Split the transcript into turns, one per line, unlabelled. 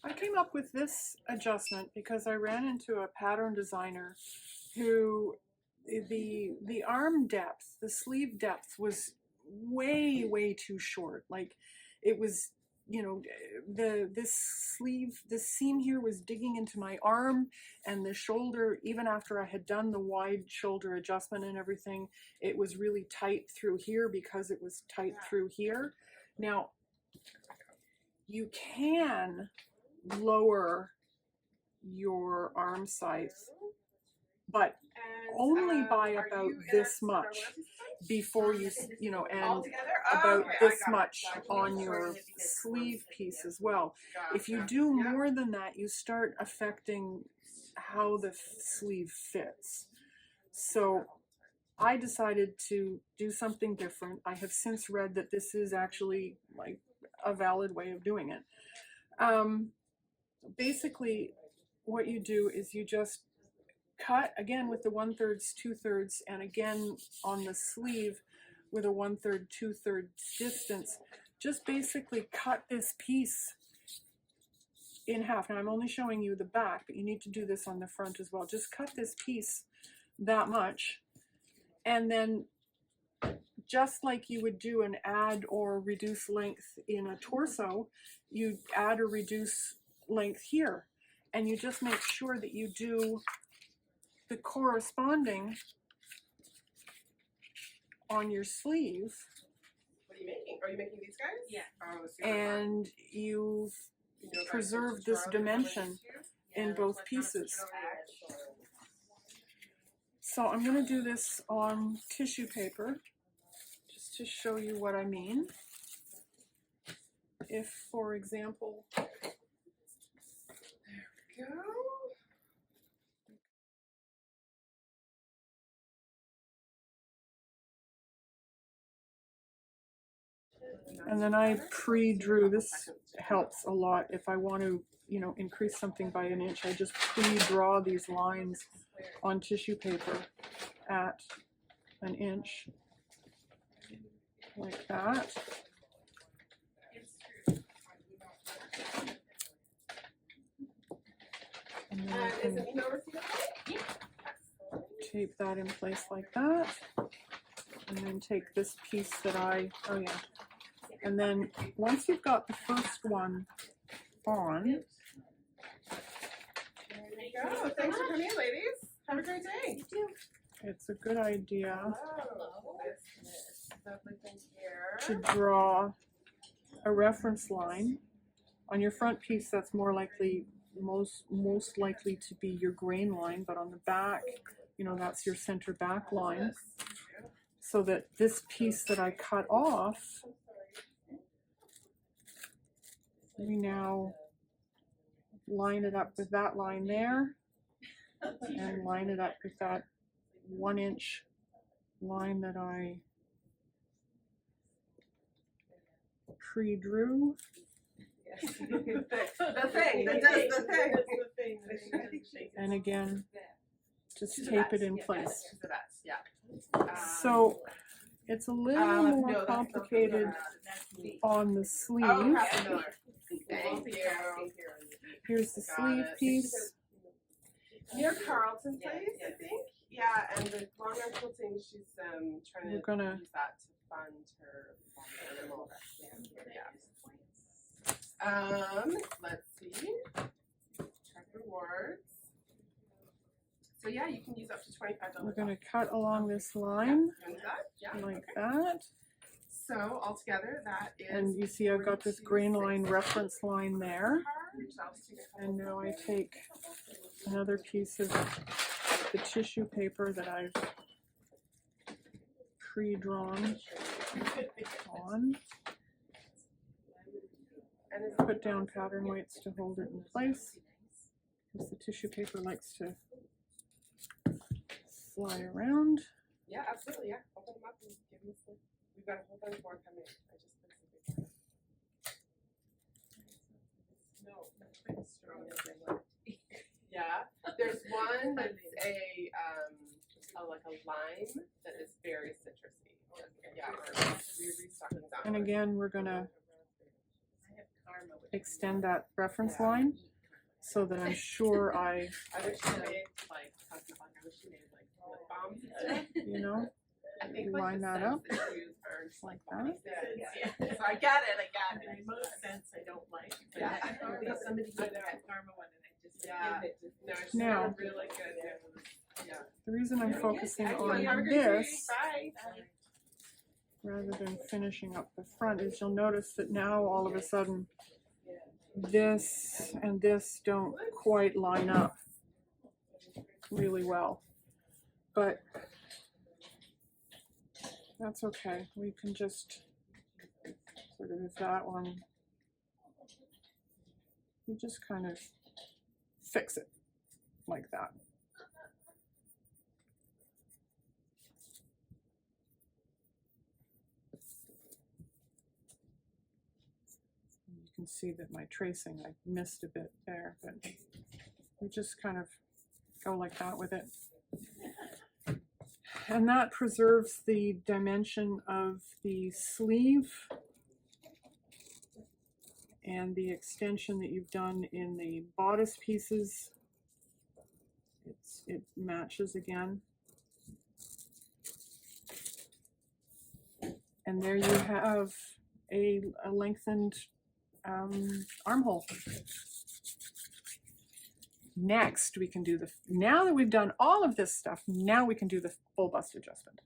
I came up with this adjustment because I ran into a pattern designer who the arm depth, the sleeve depth was way too short. Like it was, you know, this seam here was digging into my arm, and the shoulder, even after I had done the wide shoulder adjustment and everything, it was really tight through here because it was tight through here. Now, you can lower your Armscye, but only by about this much before you know, and about this much on your sleeve piece as well. If you do more than that, you start affecting how the sleeve fits. So I decided to do something different. I have since read that this is actually like a valid way of doing it. Basically, what you do is you just cut again with the 1/3, 2/3, and again on the sleeve with a 1/3, 2/3 distance. Just basically cut this piece in half. Now I'm only showing you the back, but you need to do this on the front as well. Just cut this piece that much, and then just like you would do an add or reduce length in a torso, you add or reduce length here, and you just make sure that you do the corresponding on your sleeve.
What are you making? Are you making these guys?
Yeah.
Oh,
and you've preserved this dimension in both pieces. So I'm going to do this on tissue paper just to show you what I mean. If, for example,
There we go.
and then I pre-drew, this helps a lot if I want to, you know, increase something by an inch. I just pre-draw these lines on tissue paper at an inch, like that. And then I can tape that in place like that, and then take this piece that and then once you've got the first one on.
There you go. Thanks for coming in, ladies. Have a great day.
You too.
It's a good idea
Hello. This lovely thing here.
to draw a reference line. On your front piece, that's more likely, most likely to be your grain line, but on the back, you know, that's your center back line. So that this piece that I cut off, we now line it up with that line there, and line it up with that 1 inch line that I pre-drew.
The thing that does the thing.
And again, just tape it in place.
Yeah.
So it's a little more
no, that's
complicated on the sleeve.
Oh, Captain Miller. Thank you.
Here's the sleeve piece.
Near Carlton Place, I think. Yeah, and the long arm quilting, she's trying to
We're gonna
use that to fund her animal rescue. Yeah. Let's see. Track rewards. So yeah, you can use up to $25.
We're going to cut along this line
Yeah,
like that.
So altogether, that is.
And you see I've got this grain line reference line there. And now I take another piece of the tissue paper that I've pre-drawn on. Put down pattern weights to hold it in place, because the tissue paper likes to fly around.
Yeah, absolutely. Yeah, open them up and give them some. We've got a whole bunch more coming. I just put some big No, yeah, there's one that's like a lime that is very citrusy. Yeah, we're restocking that.
And again, we're gonna extend that reference line so that I'm sure
I wish you made like lip balms and stuff.
you know,
I think
line that up
like
that.
Yeah. So I get it.
In most sense, I don't like. But
Yeah.
I know somebody did that Karma one, and I just
No, it's
Now-
really good. Yeah.
The reason I'm focusing
Have a
on
good
this
day. Bye.
rather than finishing up the front is you'll notice that now all of a sudden this and this don't quite line up really well. But that's okay. We can just sort of, if that one, you just kind of fix it like that. You can see that my tracing, I missed a bit there, but we just kind of go like that with it. And that preserves the dimension of the sleeve and the extension that you've done in the bodice pieces. It matches again. And there you have a lengthened armhole. Next, we can do now that we've done all of this stuff, now we can do the full bust adjustment.